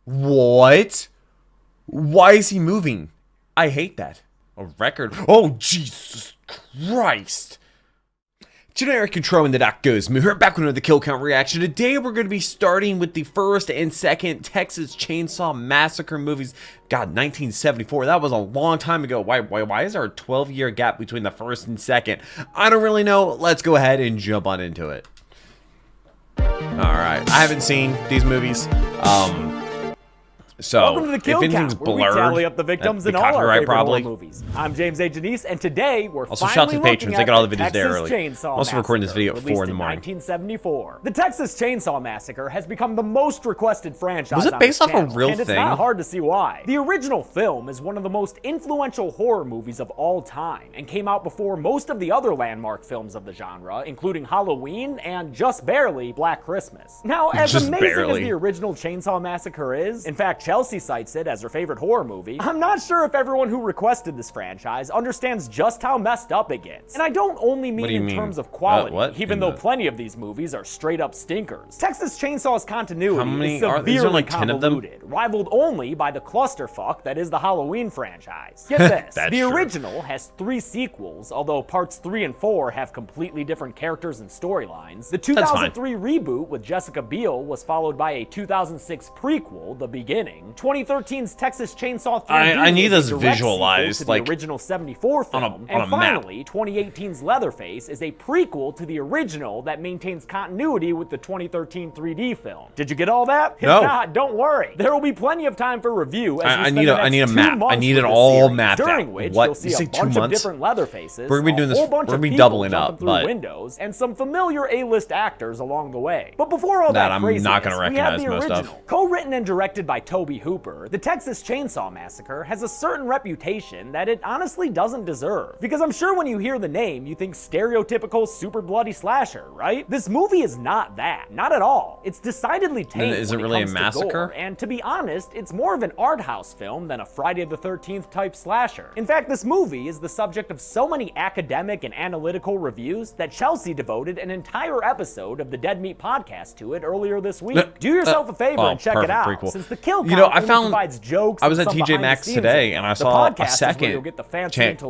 What? Why is he moving? I hate that. A record. Oh, Jesus Christ. Generic Control and the Doc Goes. We're back with another kill count reaction. Today we're going to be starting with the first and second Texas Chainsaw Massacre movies. God, 1974. That was a long time ago. Why is there a 12-year gap between the first and second? I don't really know. Let's go ahead and jump on into it. Alright, I haven't seen these movies. So, welcome to the Kill if anything's Count, where blurred, we tally up the victims in all our favorite horror movies. I'm James A. Janice, and today we're also finally shout out to the looking patrons. at They got all the the videos there Texas early. Chainsaw I'm also recording this Massacre, video at 4 in the morning. 1974. The Texas Chainsaw Massacre has become the most requested franchise. Was it based off a real and it's thing? not hard to see why. The original film is one of the most influential horror movies of all time, and came out before most of the other landmark films of the genre, including Halloween and just barely Black Christmas. Now, as amazing as the original Chainsaw Massacre is, in fact, Chelsea cites it as her favorite horror movie, I'm not sure if everyone who requested this franchise understands just how messed up it gets. And I don't only mean in terms of quality, even though plenty of these movies are straight up stinkers. Texas Chainsaw's continuity is severely convoluted, rivaled only by the clusterfuck that is the Halloween franchise. Get this, the original has 3 sequels, although parts 3 and 4 have completely different characters and storylines. The 2003 reboot with Jessica Biel was followed by a 2006 prequel, The Beginning. 2013's Texas Chainsaw 3D I need is this a direct visualized, sequel to the original 74 film. And finally, 2018's Leatherface is a prequel to the original that maintains continuity with the 2013 3D film. Did you get all that? If not, don't worry. There will be plenty of time for review as we spend the next 2 months I need it with all series, mapped during out. which What? you'll see a bunch of different Leatherfaces, we're gonna be doing this, a whole bunch we're of gonna be people doubling up, through windows, and some familiar A-list actors along the way. But before all that craziness, I'm not gonna recognize we have the most original. of. Co-written and directed by Tobe Hooper, the Texas Chainsaw Massacre has a certain reputation that it honestly doesn't deserve. Because I'm sure when you hear the name, you think stereotypical super bloody slasher, right? This movie is not that. Not at all. It's decidedly tame. Is it really a massacre? And to be honest, it's more of an art house film than a Friday the 13th type slasher. In fact, this movie is the subject of so many academic and analytical reviews that Chelsea devoted an entire episode of the Dead Meat podcast to it earlier this week. Do yourself a favor and check it out, since the Kill Count provides jokes. I was at TJ Maxx today and I saw a second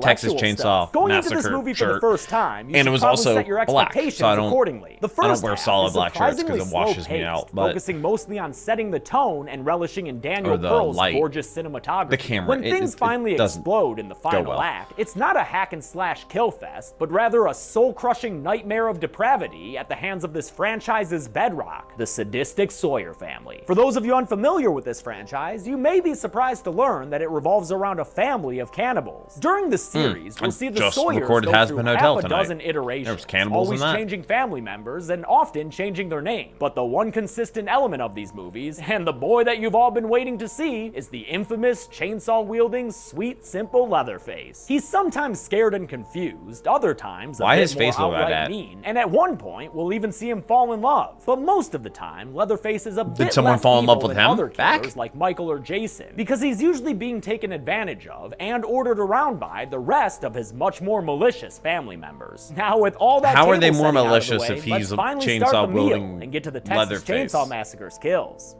Texas Chainsaw Going Massacre into this movie for shirt, the first time, you and it was also set your black, expectations so I don't accordingly. The first wear solid black shirts because it washes me out. But focusing mostly on setting the tone and relishing in Daniel Pearl's gorgeous cinematography. The camera, when things finally explode in the final act, it's not a hack and slash kill fest, but rather a soul-crushing nightmare of depravity at the hands of this franchise's bedrock, the sadistic Sawyer family. For those of you unfamiliar with this franchise, you may be surprised to learn that it revolves around a family of cannibals. During the series, we'll see the Sawyers go through half a dozen iterations, always changing family members and often changing their name. But the one consistent element of these movies, and the boy that you've all been waiting to see, is the infamous chainsaw-wielding, sweet, simple Leatherface. He's sometimes scared and confused, other times a bit more outright mean, and at one point, we'll even see him fall in love. But most of the time, Leatherface is a bit less evil than other killers like Michael or Jason, because he's usually being taken advantage of and ordered around by the rest of his much more malicious family members. Now, with all that how are they more malicious if he's a chainsaw-wielding and get to the Texas Chainsaw Massacre's kills?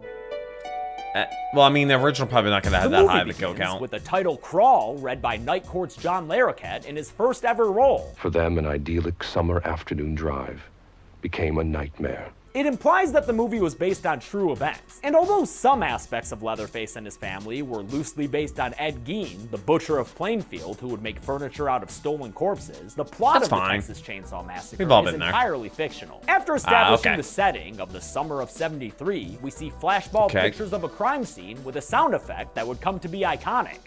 Well, I mean, the original probably not going to have that high of a kill count. With the title Crawl, read by Night Court's John Larroquette in his first ever role. For them, an idyllic summer afternoon drive became a nightmare. It implies that the movie was based on true events. And although some aspects of Leatherface and his family were loosely based on Ed Gein, the butcher of Plainfield who would make furniture out of stolen corpses, the plot of the Texas Chainsaw Massacre is entirely fictional. After establishing the setting of the summer of '73, we see flashbulb pictures of a crime scene with a sound effect that would come to be iconic.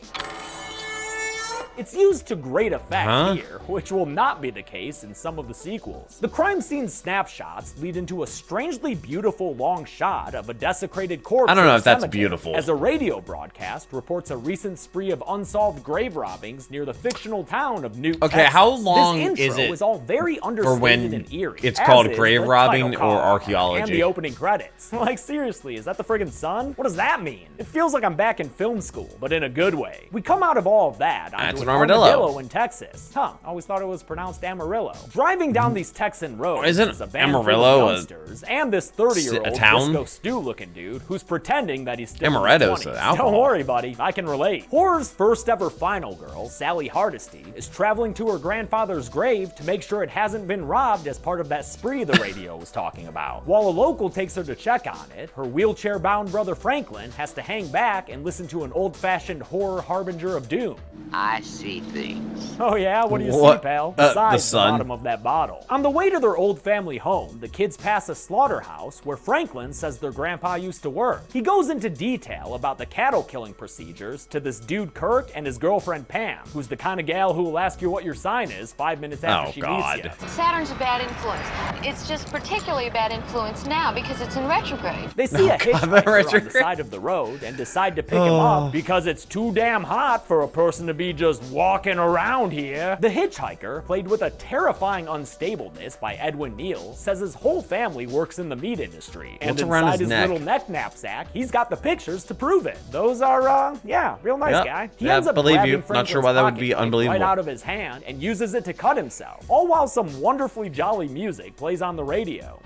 It's used to great effect here, which will not be the case in some of the sequels. The crime scene snapshots lead into a strangely beautiful long shot of a desecrated corpse. I don't know if that's beautiful. As a radio broadcast reports a recent spree of unsolved grave robbings near the fictional town of Newt, Texas. How long this is it is all very understated and eerie. It's called grave robbing or archaeology? And the opening credits. Like, seriously, is that the friggin' sun? What does that mean? It feels like I'm back in film school, but in a good way. We come out of all of that onto an armadillo. in Texas. Huh, always thought it was pronounced Amarillo. Driving down these Texan roads Isn't is a van full Amarillo of youngsters and this 30-year-old a town? Disco Stew-looking dude who's pretending that he's still Amaretto's in his 20s. alcohol. Don't worry, buddy, I can relate. Horror's first ever final girl, Sally Hardesty, is traveling to her grandfather's grave to make sure it hasn't been robbed as part of that spree the radio was talking about. While a local takes her to check on it, her wheelchair-bound brother Franklin has to hang back and listen to an old-fashioned horror harbinger of doom. I see things. Oh yeah? What do you What? see, pal? The Besides the sun. bottom of that bottle. On the way to their old family home, the kids pass a slaughterhouse where Franklin says their grandpa used to work. He goes into detail about the cattle killing procedures to this dude Kirk and his girlfriend Pam, who's the kind of gal who will ask you what your sign is 5 minutes after she meets you. Saturn's a bad influence. It's just particularly a bad influence now because it's in retrograde. They see a hitchhiker on the retrograde. side of the road and decide to pick him up because it's too damn hot for a person to be just walking around here. The hitchhiker, played with a terrifying unstableness by Edwin Neal, says his whole family works in the meat industry. And What's around inside his his neck? little neck knapsack, he's got the pictures to prove it. Those are, yeah, real nice Yep. guy. He Yeah, ends up believe grabbing you. Not sure Franklin's why that would be pocket knife unbelievable. right out of his hand and uses it to cut himself, all while some wonderfully jolly music plays on the radio.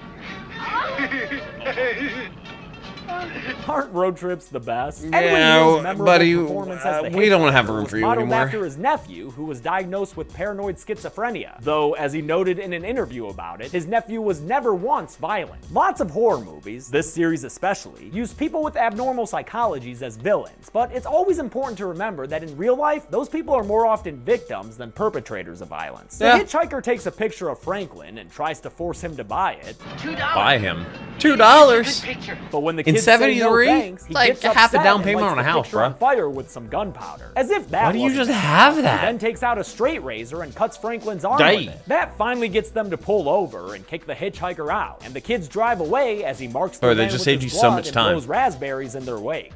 Aren't road trips the best? Yeah, Edwin Neal's memorable buddy, performance as the we don't hitchhiker have room was for you modeled anymore. after his nephew, who was diagnosed with paranoid schizophrenia. Though, as he noted in an interview about it, his nephew was never once violent. Lots of horror movies, this series especially, use people with abnormal psychologies as villains, but it's always important to remember that in real life, those people are more often victims than perpetrators of violence. Yeah. The hitchhiker takes a picture of Franklin and tries to force him to buy it, $2. Buy him. $2. Picture. but when the In kids say no 73? thanks, he Like gets half the upset down and payment lights on a the house, picture bruh. on fire with some gunpowder. As if that Why do you wasn't just enough, have he that? then takes out a straight razor and cuts Franklin's arm Dang. with it. That finally gets them to pull over and kick the hitchhiker out, and the kids drive away as he marks the Oh, they man just with saved his you so blood much and time. throws raspberries in their wake.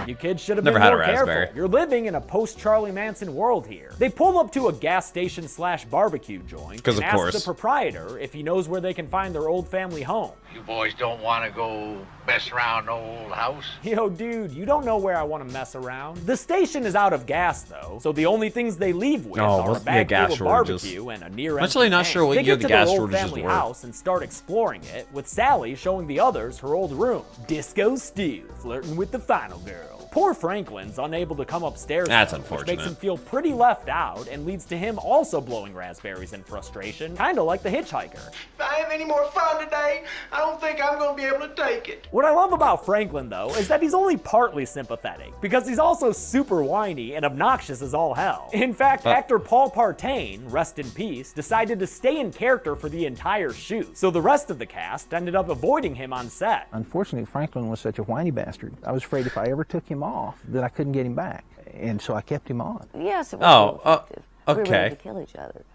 You kids should have Never been had a more careful. raspberry. You're living in a post-Charlie Manson world here. They pull up to a gas station / barbecue joint 'Cause and of ask course. the proprietor if he knows where they can find their old family home. You boys don't want to go mess around the old house? Yo, dude, you don't know where I want to mess around. The station is out of gas, though, so the only things they leave with Oh, are a must be a bag gas full of shortages. barbecue and a near I'm actually not sure what They year get the to their gas old shortages family were. house and start exploring it, with Sally showing the others her old room. Disco Stew, flirting with the final girl. Poor Franklin's unable to come upstairs, That's though, which unfortunate. makes him feel pretty left out and leads to him also blowing raspberries in frustration, kinda like the hitchhiker. If I have any more fun today, I don't think I'm going to be able to take it. What I love about Franklin, though, is that he's only partly sympathetic, because he's also super whiny and obnoxious as all hell. In fact, actor Paul Partain, rest in peace, decided to stay in character for the entire shoot, so the rest of the cast ended up avoiding him on set. Unfortunately, Franklin was such a whiny bastard. I was afraid if I ever took him off, that I couldn't get him back, and so I kept him on. Yes, it was Oh, so effective. We were okay. ready to kill each other.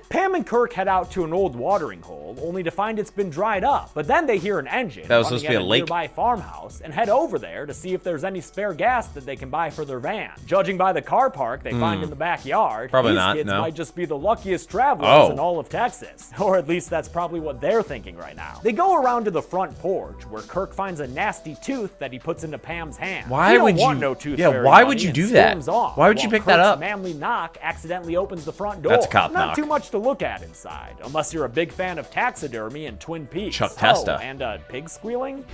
Pam and Kirk head out to an old watering hole, only to find it's been dried up. But then they hear an engine That was running supposed to be at a lake. nearby farmhouse and head over there to see if there's any spare gas that they can buy for their van. Judging by the car park they find in the backyard, Probably these not, kids no. might just be the luckiest travelers Oh. in all of Texas. Or at least that's probably what they're thinking right now. They go around to the front porch, where Kirk finds a nasty tooth that he puts into Pam's hand. Why He don't would want you- no tooth yeah, fairy why money would you and do that? storms off, Why would you while pick that Kirk's up? manly knock accidentally opens the front door. That's a cop Not knock. too much to look at inside, unless you're a big fan of taxidermy and Twin Peaks. Chuck Testa. Oh, and pig squealing?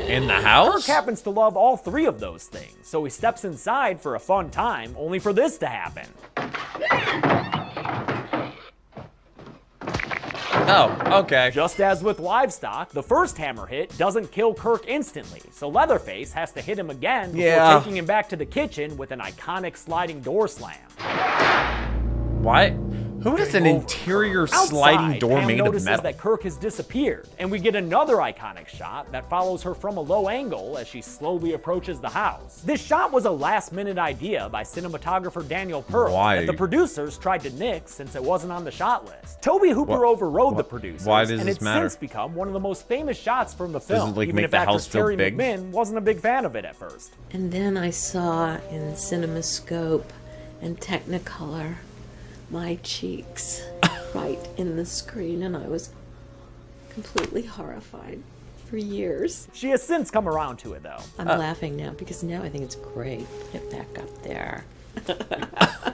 In the Kirk house? happens to love all three of those things, so he steps inside for a fun time, only for this to happen. Oh, okay. Just as with livestock, the first hammer hit doesn't kill Kirk instantly, so Leatherface has to hit him again before Yeah. taking him back to the kitchen with an iconic sliding door slam. Why? Who has an interior sliding Outside, door Pam made of notices metal? that Kirk has disappeared, and we get another iconic shot that follows her from a low angle as she slowly approaches the house. This shot was a last-minute idea by cinematographer Daniel Pearl Why? that the producers tried to nix since it wasn't on the shot list. Toby Hooper overrode the producers, why does and this it's matter? since become one of the most famous shots from the Does film, it, like, even make if the actor house feel Terry big? McMinn wasn't a big fan of it at first. And then I saw in CinemaScope and Technicolor my cheeks right in the screen, and I was completely horrified for years. She has since come around to it, though. I'm laughing now because now I think it's great. Put it back up there.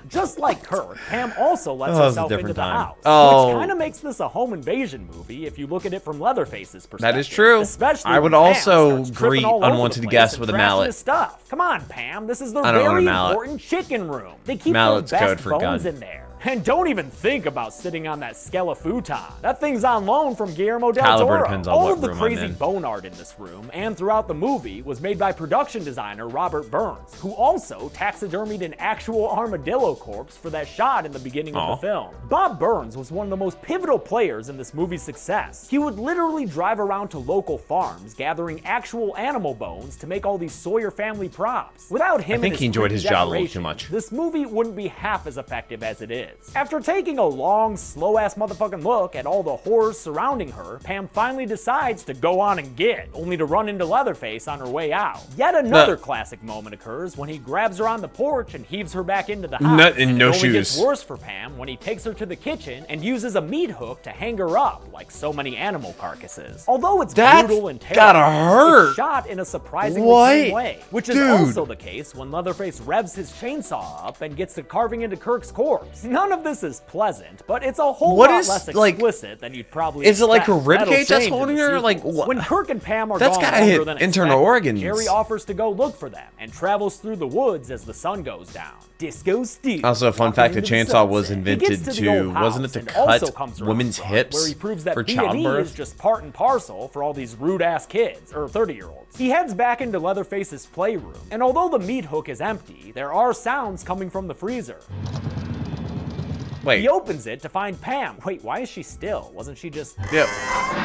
Just like Kirk, Pam also lets that was a herself into different the time. house, Oh. which kind of makes this a home invasion movie if you look at it from Leatherface's perspective. That is true. Especially I would when Pam also starts tripping greet all over the unwanted place guests and with a trashing mallet. his stuff. Come on, Pam. This is the I don't want a very mallet. important chicken room. They keep Mallet's their code best for bones gun. in there. And don't even think about sitting on that Skelefuton. That thing's on loan from Guillermo del Caliber Toro. depends on All what of the room I'm crazy in. bone art in this room and throughout the movie was made by production designer Robert Burns, who also taxidermied an actual armadillo corpse for that shot in the beginning of the film. Bob Burns was one of the most pivotal players in this movie's success. He would literally drive around to local farms gathering actual animal bones to make all these Sawyer family props. Without him, I think and he enjoyed his freaky job a little decoration, too much. this movie wouldn't be half as effective as it is. After taking a long, slow-ass motherfucking look at all the horrors surrounding her, Pam finally decides to go on and get, only to run into Leatherface on her way out. Yet another classic moment occurs when he grabs her on the porch and heaves her back into the house. And it no only shoes. gets worse for Pam when he takes her to the kitchen and uses a meat hook to hang her up like so many animal carcasses. Although it's That's brutal and gotta terrible, hurt. it's shot in a surprisingly What? clean way, which is Dude. also the case when Leatherface revs his chainsaw up and gets to carving into Kirk's corpse. None of this is pleasant, but it's a whole What lot is, less like- explicit than you'd probably Is it like expect. her rib That'll cage that's change in holding the her? Like, sequels. what? When Kirk and Pam are That's gone gotta longer hit than internal expected, organs. Jerry offers to go look for them and travels through the woods as the sun goes down. Disco Steve. Also, a fun walking fact, the into the chainsaw was sunset. He gets invented to the old to, wasn't it house to and cut also comes around women's front, hips where he proves that for B&E childbirth? is just part and parcel for all these rude-ass kids, or 30-year-olds. He heads back into Leatherface's playroom, and although the meat hook is empty, there are sounds coming from the freezer. Wait. He opens it to find Pam. Wait, why is she still? Wasn't she just... Yeah.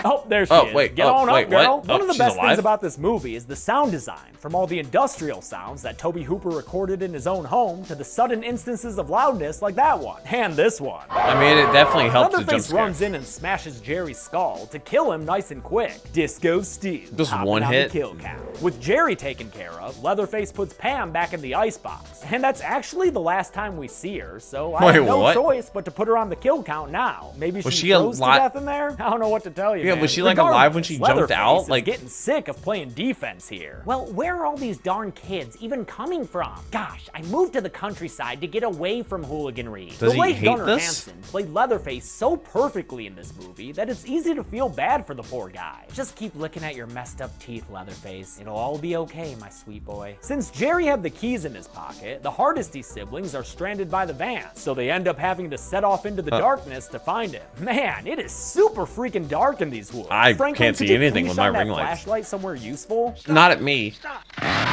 Oh, there she Oh, is. wait, Get oh, on wait, up, girl. what? One Oh, of the she's best alive? things about this movie is the sound design, from all the industrial sounds that Tobe Hooper recorded in his own home to the sudden instances of loudness like that one, and this one. I mean, it definitely helps the jump Leatherface scare. runs in and smashes Jerry's skull to kill him nice and quick. Disco Steve. Just hopping one on hit? The kill count. With Jerry taken care of, Leatherface puts Pam back in the icebox. And that's actually the last time we see her, so I have Wait, no what? choice but to put her on the kill count now. Maybe Was she she froze to ali- death in there? I don't know what to tell you, Yeah, man. was she, like, alive when she jumped Leatherface out? is Like- getting sick of playing defense here. Well, where are all these darn kids even coming from? Gosh, I moved to the countryside to get away from hooliganry. Does the he late hate Gunnar this? Hansen played Leatherface so perfectly in this movie that it's easy to feel bad for the poor guy. Just keep looking at your messed up teeth, Leatherface. It'll all be okay, my sweet boy. Since Jerry had the keys in his pocket, the Hardesty siblings are stranded by the van, so they end up having to set off into the darkness to find him. Man, it is super freaking dark in these woods. I Franklin, can't could see you anything please with my shine that ring lights. flashlight somewhere useful? Not at me.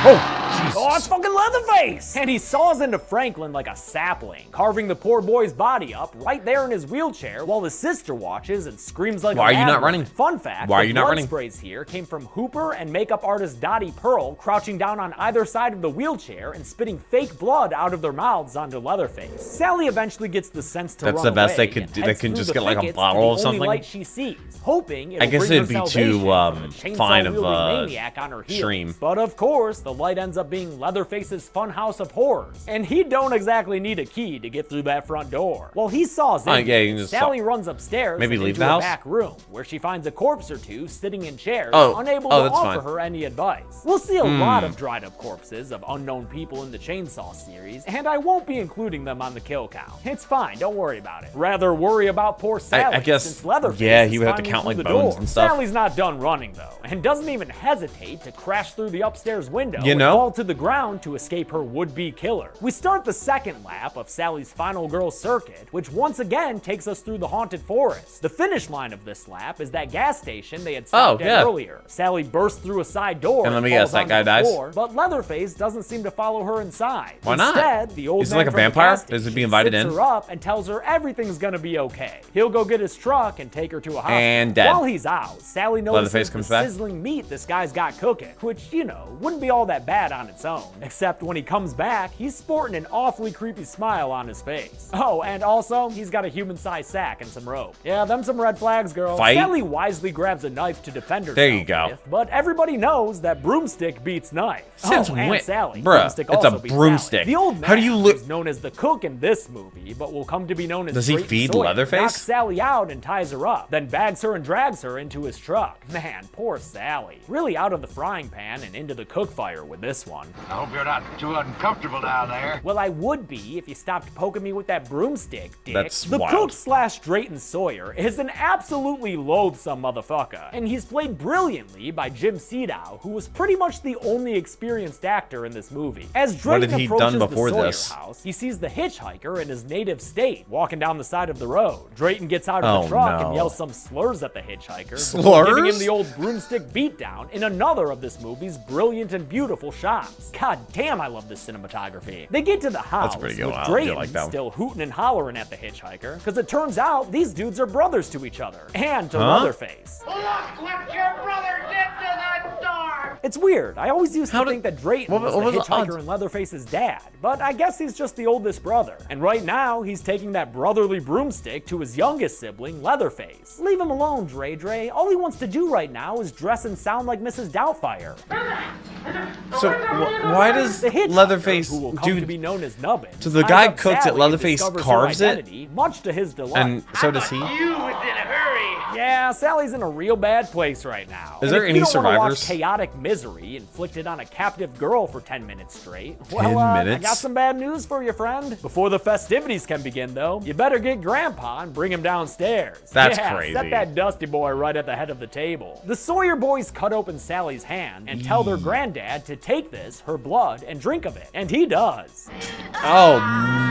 Oh, it's fucking Leatherface! And he saws into Franklin like a sapling, carving the poor boy's body up right there in his wheelchair while his sister watches and screams like Why a are you mad not woman. running? Fun fact, Why are the you not blood running? sprays here came from Hooper and makeup artist Dottie Pearl crouching down on either side of the wheelchair and spitting fake blood out of their mouths onto Leatherface. Sally eventually gets the sense to That's run the best away they could and do. They heads can through just the get, like, a thickets to bottle the of only something. light she sees, hoping it'll I guess bring it'd her be too, salvation from the fine of, chainsaw-wielding maniac on her heels. extreme. But of course, the light ends up being Leatherface's funhouse of horrors, and he don't exactly need a key to get through that front door. Well, he saws in. yeah, you can just Sally runs upstairs Maybe and leave into the a house? back room, where she finds a corpse or two sitting in chairs, Oh, unable oh, to that's offer fine. her any advice. We'll see a lot of dried up corpses of unknown people in the Chainsaw series, and I won't be including them on the kill count. It's fine, don't worry about it. Rather worry about poor Sally, I guess, since Leatherface yeah, is he would have to finally count, through like, the bones door. and stuff. Sally's not done running though, and doesn't even hesitate to crash through the upstairs window You and know? fall to the ground to escape her would-be killer. We start the second lap of Sally's final girl circuit, which once again takes us through the haunted forest. The finish line of this lap is that gas station they had stopped Oh, at yeah. earlier. Sally bursts through a side door And let me falls guess, that onto guy the dies? floor, but Leatherface doesn't seem to follow her inside. Why not? Instead, the old Is he man like a from the vampire? gas Does he be station invited sits in? her up and tells her everything's gonna be okay. He'll go get his truck and take her to a hospital. And dead. While he's out, Sally notices Leatherface the comes back? sizzling meat this guy's got cooking, which, you know, wouldn't be all that bad on its own. Except when he comes back, he's sporting an awfully creepy smile on his face. Oh, and also, he's got a human-sized sack and some rope. Yeah, them some red flags, girl. Fight? Sally wisely grabs a knife to defend herself There you go. with, but everybody knows that broomstick beats knife. Since and when? Sally. Bruh, Broomstick it's also a beats broomstick. Sally. The old man How do you look- who's known as the cook in this movie, but will come come to be known as Does he Drayton feed Sawyer, Leatherface? knocks Sally out and ties her up, then bags her and drags her into his truck. Man, poor Sally. Really out of the frying pan and into the cook fire with this one. I hope you're not too uncomfortable down there. Well, I would be if you stopped poking me with that broomstick, dick. That's the wild. cook / Drayton Sawyer is an absolutely loathsome motherfucker, and he's played brilliantly by Jim Sedow, who was pretty much the only experienced actor in this movie. As What Drayton had he approaches done before the Sawyer this? house, he sees the hitchhiker in his native state walking down the side of the road. Drayton gets out of Oh, the truck no. and yells some slurs at the hitchhiker, Slurs? giving him the old broomstick beatdown in another of this movie's brilliant and beautiful shots. God damn, I love this cinematography. They get to the house pretty good. with Wow, I do Drayton like that one. still hooting and hollering at the hitchhiker, because it turns out these dudes are brothers to each other, and to Huh? Leatherface. Look what your brother did to that door! It's weird. I always used to think that Drayton what was was the the hitchhiker odds? and Leatherface's dad, but I guess he's just the oldest brother. And right now, he's taking that brotherly broomstick to his youngest sibling, Leatherface. Leave him alone, Dre. All he wants to do right now is dress and sound like Mrs. Doubtfire. So why does The hitchhiker, Leatherface who will come to do? be known as Nubbin, So the ties guy up cooks it, Sally and Leatherface discovers her carves it? identity, much to his delight. And so does he? You was in a hurry! Yeah, Sally's in a real bad place right now. Is And there if any you don't wanna watch survivors? chaotic misery inflicted on a captive girl for 10 minutes straight, well, 10 I minutes? got some bad news for you, friend. Before the festivities can begin, though, you better get Grandpa and bring him downstairs. That's yeah, crazy. Set that dusty boy right at the head of the table. The Sawyer boys cut open Sally's hand and tell their granddad to take this, her blood, and drink of it. And he does. Oh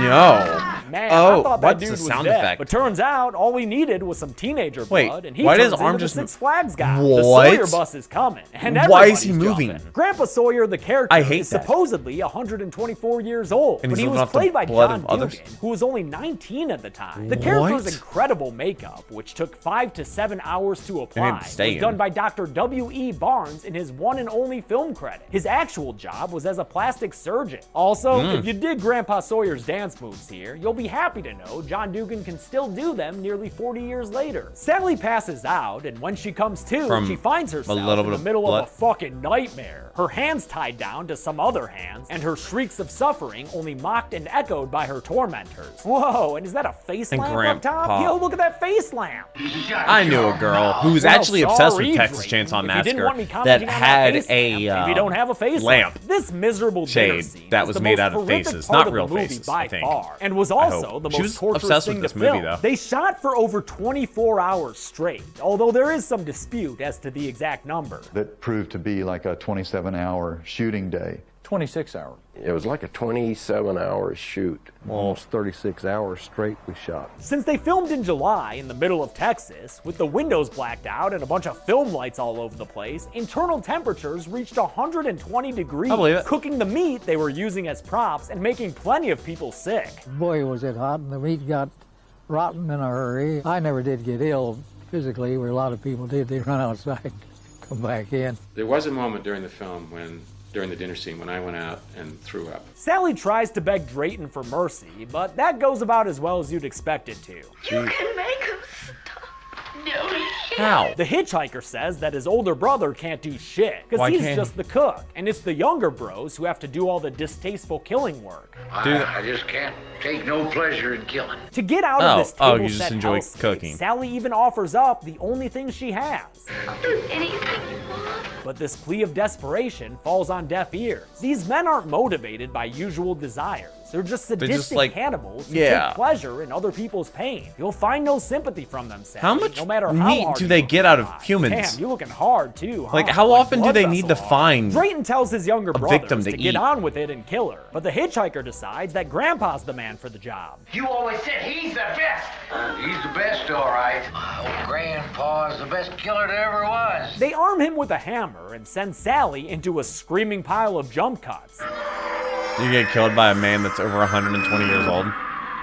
no! Man, Oh, I thought that what's dude the was sound dead. effect? But turns out all we needed was some teenager Wait, blood, and he why turns does arm into just the Six Flags guy. The What? Sawyer bus is coming, and Why is he everybody's moving? jumping. Grandpa Sawyer, the character, I hate is that. supposedly 124 years old, And but he's he living was off the played by blood John of others? Dugan, who was only 19 at the time. The character's What? incredible makeup, which took 5 to 7 hours to apply, stay was in. done by Dr. W.E. Barnes in his one and only film credit. His actual job was as a plastic surgeon. Also, Hmm. if you dig Grandpa Sawyer's dance moves here, you'll be happy to know John Dugan can still do them nearly 40 years later. Sally passes out, and when she comes to, From she finds a herself little in bit the of middle blood. of a fucking nightmare. Her hands tied down to some other hands, and her shrieks of suffering only mocked and echoed by her tormentors. Whoa, and is that a face And lamp up top? Grandpa. Yo, look at that face lamp! I knew a girl who was Well, actually obsessed sorry, with Texas Drayton. Chainsaw If you didn't want me Massacre commenting that on had face a lamp, if you don't have a face lamp. This miserable dinner shade scene that is was the made most out of horrific faces, part not of the real movie faces, by I think. far, and was I also hope. the She most was torturous obsessed thing with this to movie, film. though. They shot for over 24 hours straight, although there is some dispute as to the exact number. That proved to be like a 27-hour shooting day. 26 hours. It was like a 27-hour shoot. Almost 36 hours straight we shot. Since they filmed in July in the middle of Texas, with the windows blacked out and a bunch of film lights all over the place, internal temperatures reached 120 degrees, I believe it. cooking the meat they were using as props and making plenty of people sick. Boy, was it hot, and the meat got rotten in a hurry. I never did get ill physically, where a lot of people did. They run outside, come back in. There was a moment during the film during the dinner scene when I went out and threw up. Sally tries to beg Drayton for mercy, but that goes about as well as you'd expect it to. You can make him stop doing shit. How? The hitchhiker says that his older brother can't do shit, because Why he's can't just the cook, and it's the younger bros who have to do all the distasteful killing work. I just can't take no pleasure in killing. To get out of this Oh, table you just set enjoy hellscape, cooking. Sally even offers up the only thing she has. I'll do anything you want. But this plea of desperation falls on deaf ears. These men aren't motivated by usual desires. They're just sadistic like- cannibals who yeah. take pleasure in other people's pain. You'll find no sympathy from them, Sally, How much no matter how meat hard do you they look get to out of try. humans? Damn, you're looking hard too, huh? Like, how often do blood they need to vessel hard. find Drayton tells his younger brothers victim to get eat? on with it and kill her. But the hitchhiker decides that Grandpa's the man for the job. You always said he's the best. He's the best, all right. Old Grandpa's the best killer there ever was. They arm him with a hammer and send Sally into a screaming pile of jump cuts. You get killed by a man that's over 120 years old.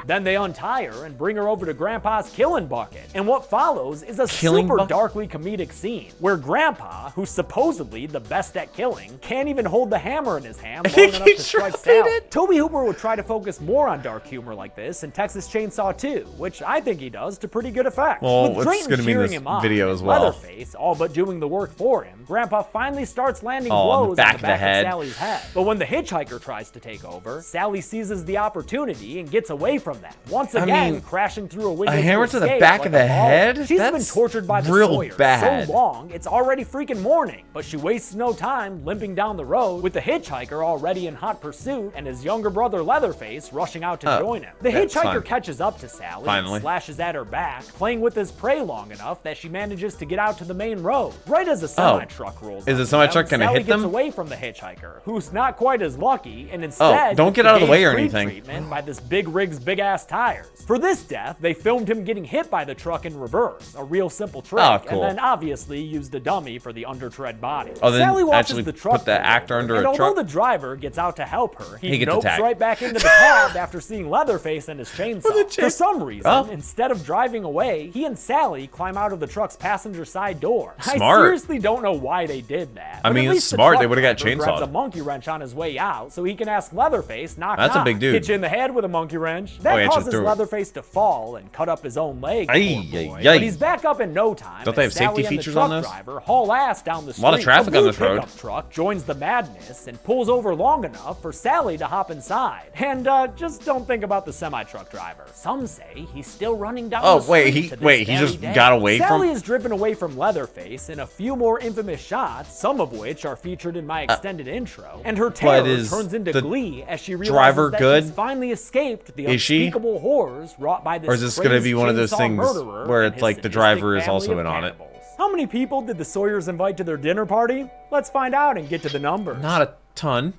Then they untie her and bring her over to Grandpa's killing bucket. And what follows is a Killing super bucket? darkly comedic scene where Grandpa, who's supposedly the best at killing, can't even hold the hammer in his hand long think enough he to strike dropped Sally. it. Tobe Hooper would try to focus more on dark humor like this in Texas Chainsaw 2, which I think he does to pretty good effect. Well, With it's Drayton gonna be in cheering this him on video and as well. Leatherface all but doing the work for him, Grandpa finally starts landing Oh, on the blows back on of the the back head. of Sally's head. But when the hitchhiker tries to take over, Sally seizes the opportunity and gets away from from them. Once again, crashing through a window. A hammer to the back of the head? She's been tortured by the real Sawyer bad. so long, it's already freaking morning. But she wastes no time limping down the road with the hitchhiker already in hot pursuit and his younger brother Leatherface rushing out to join him. The hitchhiker catches up to Sally and slashes at her back, playing with his prey long enough that she manages to get out to the main road. Right as a semi-truck rolls Is the semi-truck gonna hit them? Sally gets away from the hitchhiker, who's not quite as lucky, and instead don't get out of the way or anything. Treatment by this big rig's big-ass tires. For this death, they filmed him getting hit by the truck in reverse, a real simple trick, and then obviously used a dummy for the under-tread body. Sally watches the truck put the actor under and a truck. although the driver gets out to help her, he gets nopes attacked. right back into the cab after seeing Leatherface and his chainsaw. For some reason, instead of driving away, he and Sally climb out of the truck's passenger side door. Smart. I seriously don't know why they did that. I mean, it's smart. They would have got chainsaw. Grabs a chainsawed. monkey wrench on his way out so he can ask Leatherface, knock, That's knock, a big dude. hit you in the head with a monkey wrench. That causes Leatherface to fall and cut up his own leg. But he's back up in no time. Don't they have Sally safety and the features on truck this? driver haul ass down the street. A lot of traffic on this road. Pickup truck joins the madness and pulls over long enough for Sally to hop inside. And just don't think about the semi-truck driver. Some say he's still running down the street. He just got away from. Sally is driven away from Leatherface in a few more infamous shots, some of which are featured in my extended intro. And her terror turns into glee as she realizes that she's finally escaped the unspeakable horrors wrought by this. Or is this going to be one of those things where it's like the driver is also in on it? How many people did the Sawyers invite to their dinner party? Let's find out and get to the numbers. Not a ton.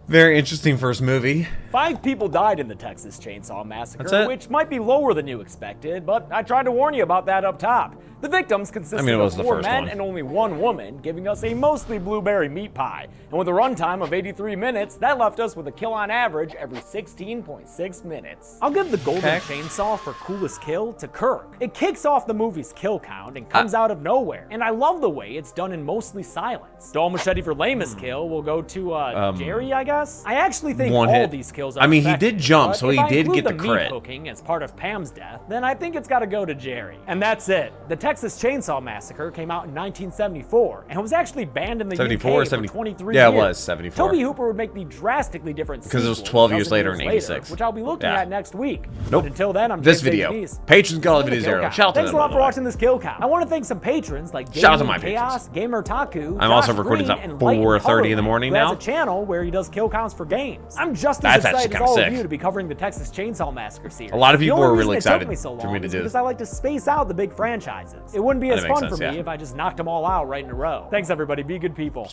Very interesting first movie. 5 people died in the Texas Chainsaw Massacre, which might be lower than you expected, but I tried to warn you about that up top. The victims consisted of 4 men and only 1 woman, giving us a mostly blueberry meat pie. And with a runtime of 83 minutes, that left us with a kill on average every 16.6 minutes. I'll give the Golden Chainsaw for coolest kill to Kirk. It kicks off the movie's kill count and comes out of nowhere, and I love the way it's done in mostly silence. Dull Machete for lamest kill will go to Jerry, I guess? I actually think all these kills are he did jump, so he did get the crit. Meat hooking as part of Pam's death, then I think it's got to go to Jerry. And that's it. The Texas Chainsaw Massacre came out in 1974 and was actually banned in the UK for 23 years. Yeah, it was 74. Toby Hooper would make the drastically different because it was 12 years later in 86, which I'll be looking at next week. Nope. But until then, I'm this video. Patrons got all the videos there. Shout out to Thanks a lot for watching this kill count. I want to thank some patrons like Shout out to my Chaos, Gamer Taku. I'm also recording at 4:30 in the morning now. He has a channel where he does kill counts for games. I'm just as excited as all of you to be covering the Texas Chainsaw Massacre series. A lot of people were really excited for me to do this because I like to space out the big franchises. It wouldn't be as fun for me if I just knocked them all out right in a row. Thanks everybody, be good people.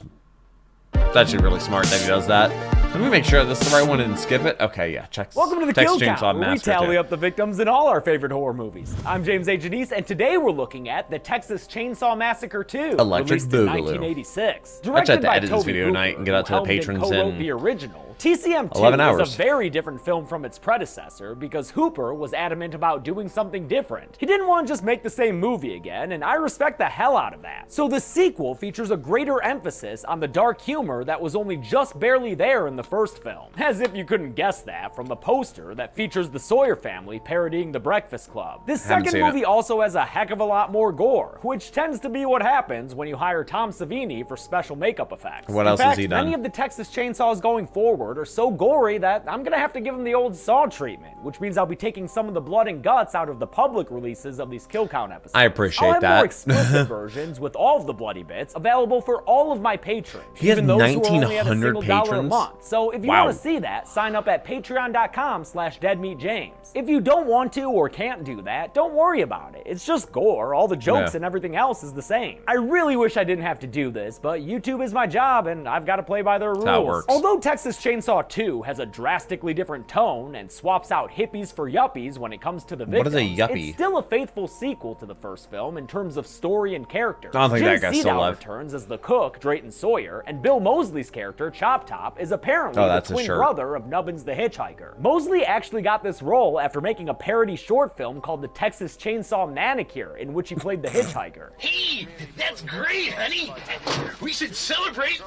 It's actually really smart that he does that. Let me make sure this is the right one and skip it. Okay, yeah, check. Welcome to the Kill Count, where we tally up the victims in all our favorite horror movies. I'm James A. Janice, and today we're looking at the Texas Chainsaw Massacre 2, Electric released Boogaloo. in 1986. I tried Directed to by edit this Toby video tonight and get out to the Hooper, patrons in the original. TCM 2 11 is hours. a very different film from its predecessor because Hooper was adamant about doing something different. He didn't want to just make the same movie again, and I respect the hell out of that. So the sequel features a greater emphasis on the dark humor that was only just barely there in the first film. As if you couldn't guess that from the poster that features the Sawyer family parodying The Breakfast Club. This second movie also has a heck of a lot more gore, which tends to be what happens when you hire Tom Savini for special makeup effects. What else has he done? Many of the Texas Chainsaws going forward are so gory that I'm gonna have to give them the old Saw treatment, which means I'll be taking some of the blood and guts out of the public releases of these kill count episodes. I appreciate I'll have that. more explicit versions with all of the bloody bits available for all of my patrons. He has even those who are only at a 1,900 $1 a patrons? month. So if you Wow. want to see that, sign up at patreon.com/deadmeatjames. If you don't want to or can't do that, don't worry about it. It's just gore. All the jokes and everything else is the same. I really wish I didn't have to do this, but YouTube is my job and I've got to play by their rules. That's how it works. Although Texas Chainsaw 2 has a drastically different tone and swaps out hippies for yuppies when it comes to the victims, What is a yuppie? it's still a faithful sequel to the first film in terms of story and character. I don't think Jim that guy's still Seedow alive. returns as the cook, Drayton Sawyer, and Bill Moseley's character, Chop Top, is apparently the that's a twin shirt. brother of Nubbins the Hitchhiker. Moseley actually got this role after making a parody short film called The Texas Chainsaw Manicure, in which he played the hitchhiker. Hey, that's great, honey. We should celebrate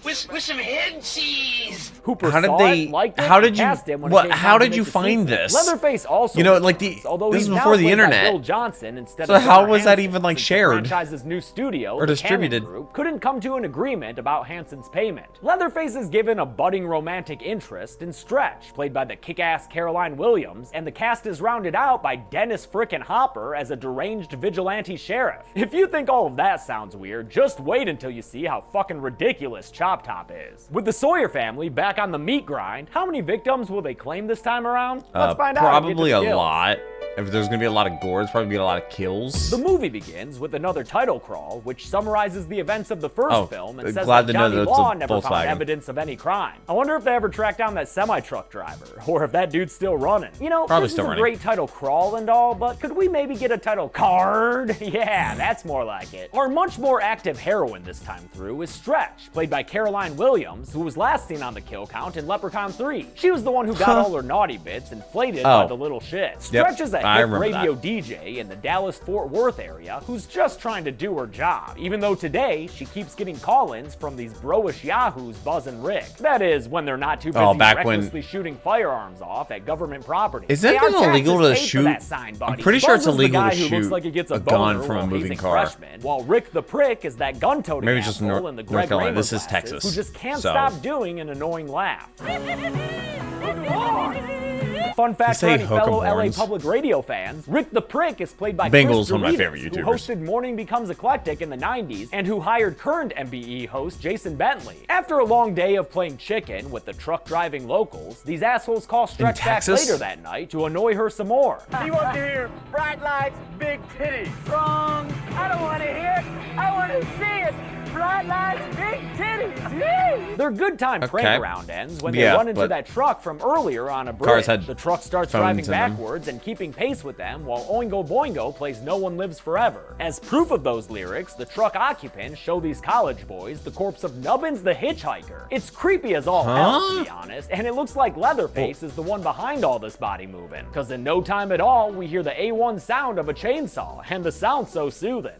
with some head cheese. Hooper How did saw they? it, liked it, How and did you? cast him when it What? came How time to did you make the find sequel. this? Leatherface also, You know, like although this he's is now before the played by internet. Bill Johnson instead So of how Gunnar was that Hansen, even like since shared the franchise's new studio, or the distributed? Cannon Group, couldn't come to an agreement about Hansen's payment. Leatherface is given a budding romantic interest in Stretch, played by the kick-ass Caroline Williams, and the cast is rounded out by Dennis frickin' Hopper as a deranged vigilante sheriff. If you think all of that sounds weird, just wait until you see how fucking ridiculous Chop Top is. With the Sawyer family back on the meat grind, how many victims will they claim this time around? Let's find out. Probably a lot. If there's gonna be a lot of gore, it's probably gonna be a lot of kills. The movie begins with another title crawl, which summarizes the events of the first film and says glad that to know Johnny that it's a Law never found Volkswagen. evidence of any crime. I wonder if they ever tracked down that semi-truck driver, or if that dude's still running. You know, Probably this still is a running. great title crawl and all, but could we maybe get a title card? Yeah, that's more like it. Our much more active heroine this time through is Stretch, played by Caroline Williams, who was last seen on the kill count in Leprechaun 3. She was the one who got all her naughty bits inflated by the little shit. Stretch is a I hit remember radio that. DJ in the Dallas-Fort Worth area who's just trying to do her job, even though today she keeps getting call-ins from these bro-ish yahoos buzzing Rick. That is, when they're not too busy back when- recklessly shooting firearms off at government property. Isn't it illegal to shoot? I'm pretty sure it's illegal to shoot like he gets a boner gun from a while moving hazing car. freshmen, while Rick the Prick is that gun-toting Maybe just asshole North- in the North Greg Carolina. Raymer This is glasses Texas, who just can't so- stop doing an annoying laugh. Fun fact for say any hook 'em fellow LA horns? Public Radio fans, Rick the Prick is played by Bengal's Chris one of my Doritas, favorite who YouTubers. hosted Morning Becomes Eclectic in the 90s and who hired current MBE host Jason Bentley. After a long day of playing chicken with the truck-driving locals, these assholes call Stretch back Texas? later that night to annoy her some more. He wants to hear bright lights, big titties. Wrong. I don't want to hear it. I want to see it. Bright lights, big titties. Yee! Their good time Okay. prank around ends when they Yeah, run into but that truck from earlier on a cars bridge. had The truck starts phones driving in them. backwards and keeping pace with them while Oingo Boingo plays No One Lives Forever. As proof of those lyrics, the truck occupants show these college boys the corpse of Nubbins the hitchhiker. It's creepy as all hell, to be honest, and it looks like Leatherface is the one behind all this body moving. Cause in no time at all, we hear the A1 sound of a chainsaw, and the sound's so soothing.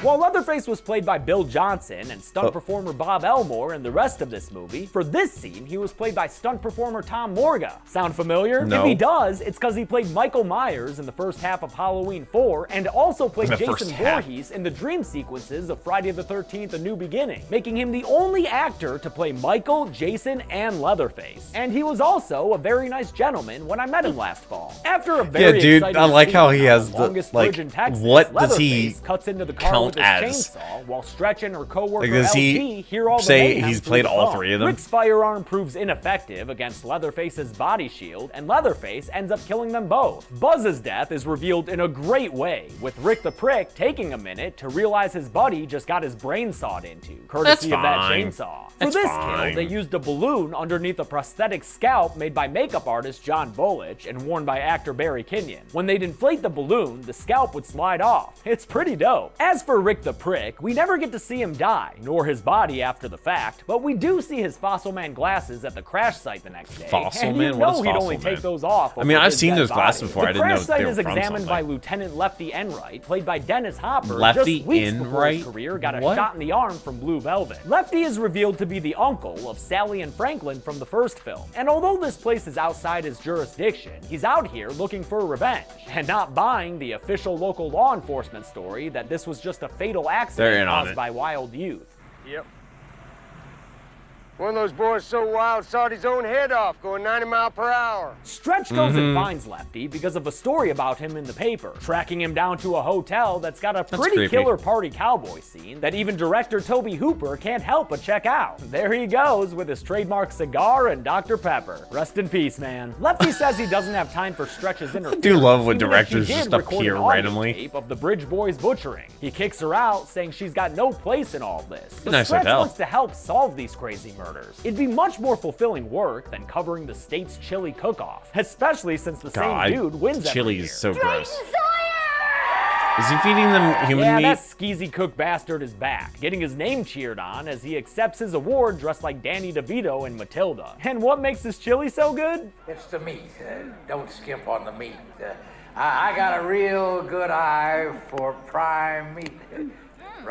While Leatherface was played by Bill Johnson and stunt performer Bob Elmore in the rest of this movie, for this scene he was played by stunt performer Tom Morga. Sound familiar? No. If he does, it's because he played Michael Myers in the first half of Halloween 4 and also played The Jason first half. Voorhees in the dream sequences of Friday the 13th: A New Beginning, making him the only actor to play Michael, Jason, and Leatherface. And he was also a very nice gentleman when I met him last fall. After a very Yeah, dude, exciting I like how scene he on has the the, longest like, bridge in Texas, what does he Leatherface cuts into the car count with his as? chainsaw while Stretch and her coworker Like, does he LG hear all the say mayhem he's through played the all phone. three of them? Rick's firearm proves ineffective against Leatherface's body shield, and Leatherface ends up killing them both. Buzz's death is revealed in a great way, with Rick the Prick taking a minute to realize his buddy just got his brain sawed into, courtesy That's of that fine. chainsaw. For That's this fine. kill, they used a balloon underneath a prosthetic scalp made by makeup artist John Bolich and worn by actor Barry Kenyon. When they'd inflate the balloon, the scalp would slide off. It's pretty dope. As for Rick the Prick, we never get to see him die, nor his body after the fact, but we do see his Fossil Man glasses at the crash site the next day. Fossil and Man? you What know is he'd Fossil only Man? take those off. I mean, over I've his seen dead those glasses body. before. I The didn't know crash site they were is from examined by something. Lieutenant Lefty Enright, played by Dennis Hopper, Lefty just weeks before his Enright? career got a What? shot in the arm from Blue Velvet. Lefty is revealed to be the uncle of Sally and Franklin from the first film. And although this place is outside his jurisdiction, he's out here looking for revenge and not buying the official local law enforcement story that this was just a fatal They're accident in on caused it. by wild youth. Yep. One of those boys so wild sawed his own head off going 90 miles per hour. Stretch goes and finds Lefty because of a story about him in the paper, tracking him down to a hotel that's got a pretty creepy. killer party cowboy scene that even director Toby Hooper can't help but check out. There he goes with his trademark cigar and Dr. Pepper. Rest in peace, man. Lefty says he doesn't have time for Stretch's interference. I do love when even if directors she did just record appear an audio randomly. tape of the Bridge Boys butchering. He kicks her out, saying she's got no place in all this. But Nice Stretch hotel. wants to help solve these crazy murders. It'd be much more fulfilling work than covering the state's chili cook-off, especially since the God, same dude wins every chili year. is so gross. Is he feeding them human Yeah, meat? that skeezy cook bastard is back, getting his name cheered on as he accepts his award dressed like Danny DeVito in Matilda. And what makes this chili so good? It's the meat. Don't skimp on the meat. I got a real good eye for prime meat.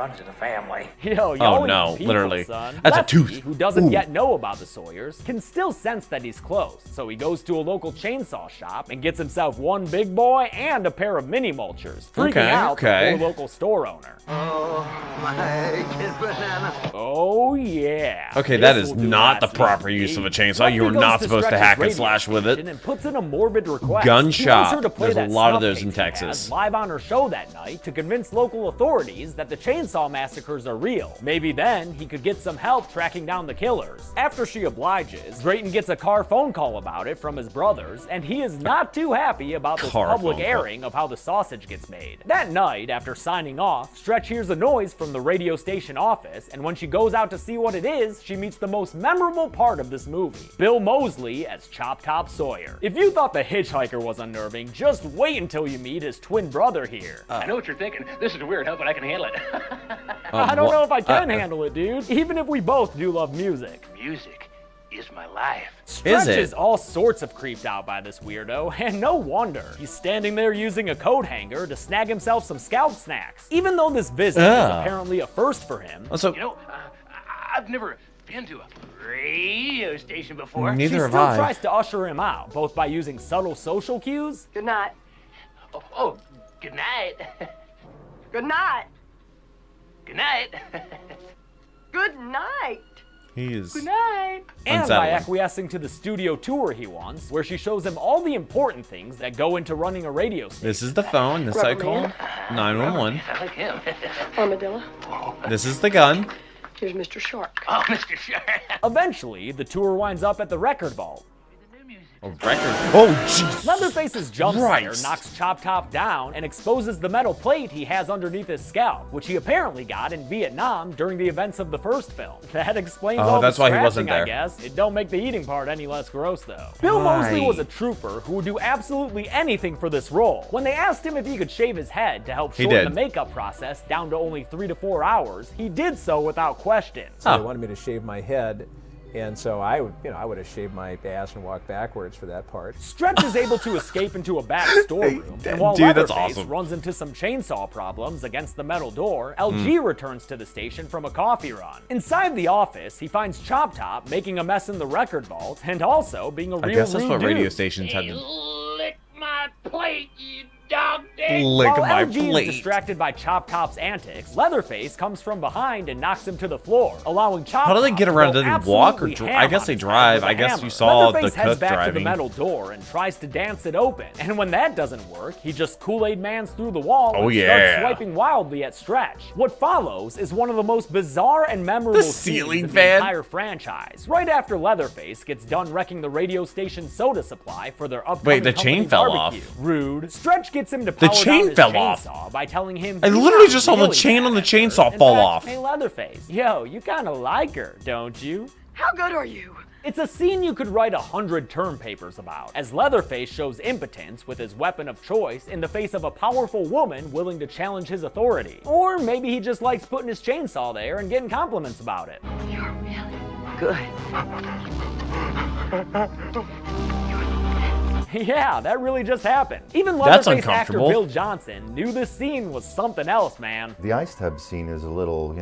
runs in the family. Yo, Oh, no, people, literally. son. That's a Lefty, tooth. who doesn't Ooh. yet know about the Sawyers, can still sense that he's close, so he goes to a local chainsaw shop and gets himself one big boy and a pair of mini mulchers, freaking out the poor local store owner. Oh, my kid banana. Oh, yeah. Okay, that is not the proper use of a chainsaw. You are not supposed to hack and slash with it. And puts in a morbid request. Gun He wants her shop. to play There's a that lot of snuff those tape in she Texas. has live on her show that night to convince local authorities that the chainsaw massacres are real. Maybe then he could get some help tracking down the killers. After she obliges, Drayton gets a car phone call about it from his brothers, and he is not too happy about this public airing of how the sausage gets made. That night, after signing off, Stretch hears a noise from the radio station office, and when she goes out to see what it is, she meets the most memorable part of this movie, Bill Moseley as Chop Top Sawyer. If you thought the hitchhiker was unnerving, just wait until you meet his twin brother here. I know what you're thinking. This is weird, huh? But I can handle it. I don't know if I can handle it, dude. Even if we both do love music. Music is my life. Stretch is all sorts of creeped out by this weirdo, and no wonder. He's standing there using a coat hanger to snag himself some scalp snacks. Even though this visit is apparently a first for him. You know, I've never been to a radio station before. She still tries to usher him out, both by using subtle social cues. Good night. Oh, good night. Good night. Good night. Good night. He is Good night. And by acquiescing to the studio tour he wants, where she shows him all the important things that go into running a radio station. This is the phone. This I call 911. I like him. Armadillo. This is the gun. Here's Mr. Shark. Oh, Mr. Shark. Eventually, the tour winds up at the record vault. A record. Oh, jeez. Leatherface's jump scare knocks Chop Top down and exposes the metal plate he has underneath his scalp, which he apparently got in Vietnam during the events of the first film. That explains all that's the why he scratching, wasn't there. I guess. It don't make the eating part any less gross, though. Bill Moseley was a trooper who would do absolutely anything for this role. When they asked him if he could shave his head to help shorten the makeup process down to only 3 to 4 hours, he did so without question. So they wanted me to shave my head. And so I would have shaved my ass and walked backwards for that part. Stretch is able to escape into a back storeroom, and while Leatherface runs into some chainsaw problems against the metal door, LG returns to the station from a coffee run. Inside the office, he finds Chop Top making a mess in the record vault, and also being a real rude dude. I guess that's what radio stations had to... Lick my plate, you dog dick. Lick While my LG plate. is distracted by Chop Top's antics, Leatherface comes from behind and knocks him to the floor, allowing Chop Top How do they get around? to Do go they walk or absolutely I ham guess on they his head drive. with a I guess hammer. you saw Leatherface the heads cook back to the driving. metal door and tries to dance it open. And when that doesn't work, he just Kool-Aid Mans through the wall and starts swiping wildly at Stretch. What follows is one of the most bizarre and memorable ceiling scenes in fan? the entire franchise. Right after Leatherface gets done wrecking the radio station soda supply for their upcoming the chain company fell barbecue. off. Rude. Stretch gets him to The power down chain his fell off. chainsaw by telling him I he's literally not just saw the really chain mad on the at her. chainsaw In fall fact, off. Hey, Leatherface, yo, you kind of like her, don't you? How good are you? It's a scene you could write 100 term papers about, as Leatherface shows impotence with his weapon of choice in the face of a powerful woman willing to challenge his authority. Or maybe he just likes putting his chainsaw there and getting compliments about it. You're really good. Yeah, that really just happened. Even That's Leatherface actor uncomfortable. Bill Johnson knew this scene was something else, man. The ice tub scene is a little,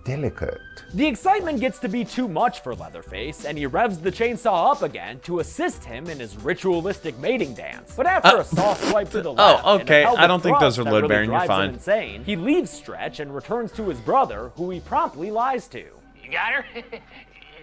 delicate. The excitement gets to be too much for Leatherface, and he revs the chainsaw up again to assist him in his ritualistic mating dance. But after a soft swipe to the left, and a okay. pelvic I don't think those thrust are that load really bearing. You're drives him fine. insane, he leaves Stretch and returns to his brother, who he promptly lies to. You got her?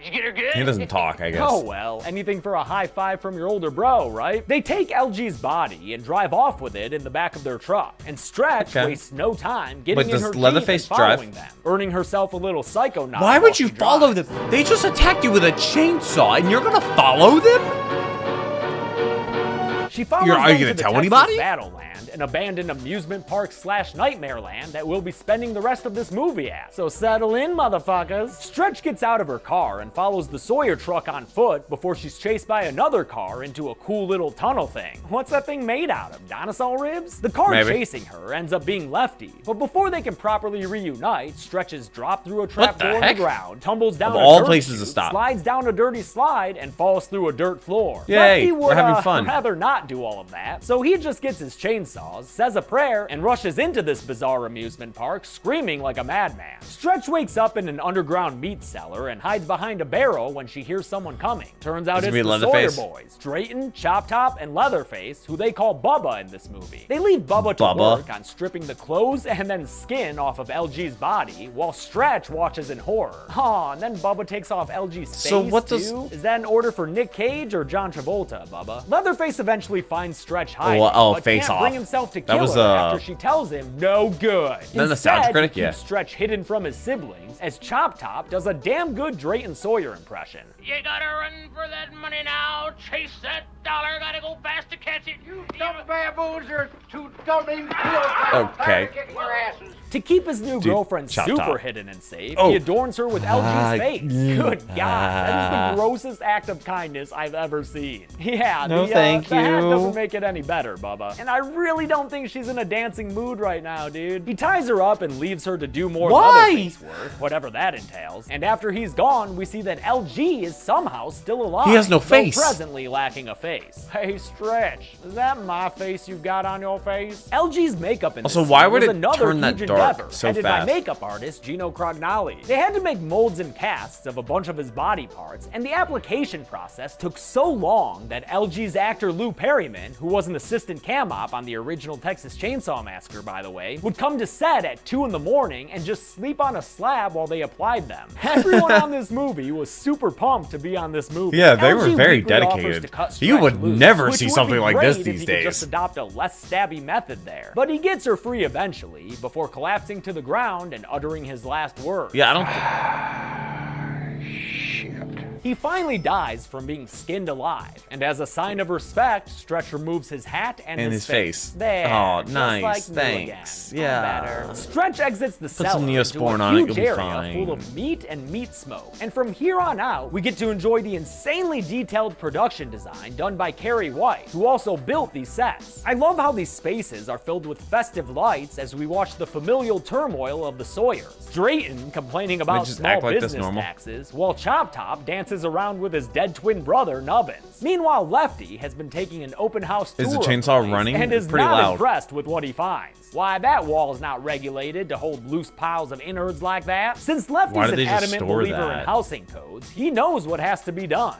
Did you get her good? He doesn't talk, I guess. Oh well, anything for a high five from your older bro, right? They take LG's body and drive off with it in the back of their truck, and Stretch wastes no time getting Wait, in does her Leatherface Jeep and following drive? them, earning herself a little psycho nod. Why while would you she follow drives. them? They just attacked you with a chainsaw, and you're gonna follow them? She follows Are them you to gonna the tell Texas anybody? Battleland, an abandoned amusement park / nightmare land that we'll be spending the rest of this movie at. So settle in, motherfuckers. Stretch gets out of her car and follows the Sawyer truck on foot before she's chased by another car into a cool little tunnel thing. What's that thing made out of? Dinosaur ribs? The car Maybe. chasing her ends up being Lefty, but before they can properly reunite, Stretch is dropped through a trap the door in the heck? ground, tumbles down Of a all dirt places to chute, stop. slides down a dirty slide, and falls through a dirt floor. Yay, Lefty we're would having fun. rather not do all of that, so he just gets his chainsaws, says a prayer, and rushes into this bizarre amusement park screaming like a madman. Stretch wakes up in an underground meat cellar and hides behind a barrel when she hears someone coming. Turns out it's the Sawyer boys, Drayton, Chop Top, and Leatherface, who they call Bubba in this movie. They leave Bubba to work on stripping the clothes and then skin off of LG's body, while Stretch watches in horror. Aw, and then Bubba takes off LG's face, so what too? Is that an order for Nick Cage or John Travolta, Bubba? Leatherface eventually finds Stretch hiding, but can't bring himself to kill her after she tells him no good. Then the sound critic, he keeps Stretch hidden from his siblings, as Chop Top does a damn good Drayton Sawyer impression. You gotta run for that money now. Chase that dollar. Gotta go fast to catch it. You dumb baboons are too dumb to even feel. Okay. To keep his new girlfriend super hidden and safe, he adorns her with LG's face. Good God, that is the grossest act of kindness I've ever seen. Yeah, no, thank the you. hat doesn't make it any better, Bubba. And I really don't think she's in a dancing mood right now, dude. He ties her up and leaves her to do more Leatherface work, whatever that entails. And after he's gone, we see that LG is somehow still alive. He has no face. Though presently lacking a face. Hey, Stretch, is that my face you've got on your face? LG's makeup in this also, why would was it another turn that huge dark endeavor, so headed fast? by makeup artist Gino Crognali. They had to make molds and casts of a bunch of his body parts, and the application process took so long that LG's actor Lou Perryman, who was an assistant cam op on the original Texas Chainsaw Massacre, by the way, would come to set at 2 in the morning and just sleep on a slab while they applied them. Everyone on this movie was super pumped to be on this movie. Yeah, they were LG very weekly offers dedicated. to cut You would Stretch loose, never which see would something be like great this if these he could days. just adopt a less stabby method there. But he gets her free eventually, before collapsing to the ground and uttering his last words. Yeah, I don't He finally dies from being skinned alive, and as a sign of respect, Stretch removes his hat and his face. There, Oh, just nice, like new thanks. again. Yeah. Better. Stretch exits the Put cellar some into Neosporin a on it, huge you'll be area fine. full of meat and meat smoke. And from here on out, we get to enjoy the insanely detailed production design done by Carrie White, who also built these sets. I love how these spaces are filled with festive lights as we watch the familial turmoil of the Sawyers. Drayton complaining about small business taxes, while Chop Top dances around with his dead twin brother Nubbins. Meanwhile, Lefty has been taking an open house tour Is the of chainsaw place running? and It's is pretty not loud. impressed with what he finds. Why, that wall is not regulated to hold loose piles of innards like that. Since Why Lefty's did an they just adamant store believer in that? housing codes, he knows what has to be done.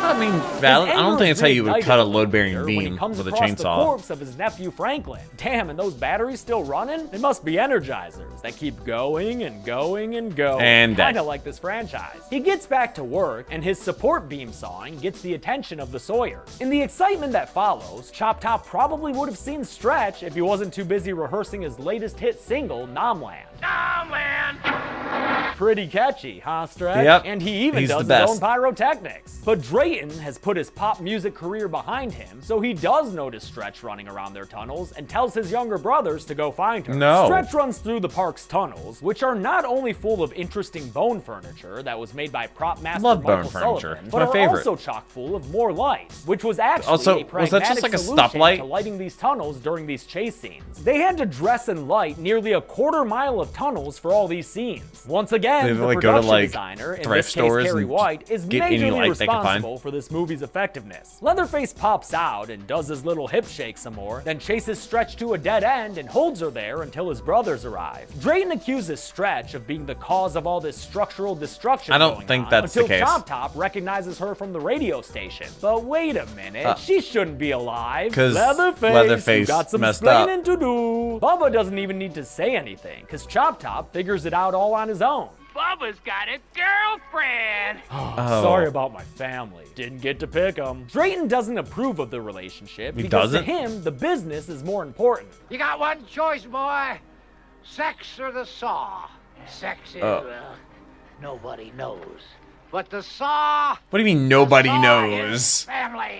I mean, valid. I don't think it's how you would cut a load-bearing when beam he comes with a across the chainsaw. corpse of his nephew Franklin. Damn, and those batteries still running? They must be energizers that keep going and going and going. And dead. Kinda like this franchise. He gets back to work, and his support beam sawing gets the attention of the Sawyers. In the excitement that follows, Chop Top probably would have seen Stretch if he wasn't too busy rehearsing his latest hit single, Nomland. Pretty catchy, huh, Stretch? Yep. And he even He's does the his own best. pyrotechnics. But Drayton has put his pop music career behind him, so he does notice Stretch running around their tunnels and tells his younger brothers to go find her. No. Stretch runs through the park's tunnels, which are not only full of interesting bone furniture that was made by prop master Love bone Michael furniture. Sullivan, It's but my are favorite. also chock full of more lights, which was actually Also, a was that just pragmatic like a solution stoplight? to lighting these tunnels during these chase scenes. They had to dress and light nearly a quarter mile of tunnels for all these scenes. Once again, They the like go to, production like, designer, in thrift this case stores Carrie and White, is get any majorly light they can find. responsible for this movie's effectiveness. Leatherface pops out and does his little hip shake some more, then chases Stretch to a dead end and holds her there until his brothers arrive. Drayton accuses Stretch of being the cause of all this structural destruction I don't going think on, that's the until case. Chop Top recognizes her from the radio station. But wait a minute, she shouldn't be alive. 'Cause Leatherface, Leatherface you got some messed up. explaining to do. Bubba doesn't even need to say anything, because Chop Top figures it out all on his own. Bubba's got a girlfriend. Sorry about my family. Didn't get to pick them. Drayton doesn't approve of the relationship He because doesn't? to him, the business is more important. You got one choice, boy. Sex or the saw. Sex is, nobody knows. But the saw... What do you mean nobody the saw knows? is family.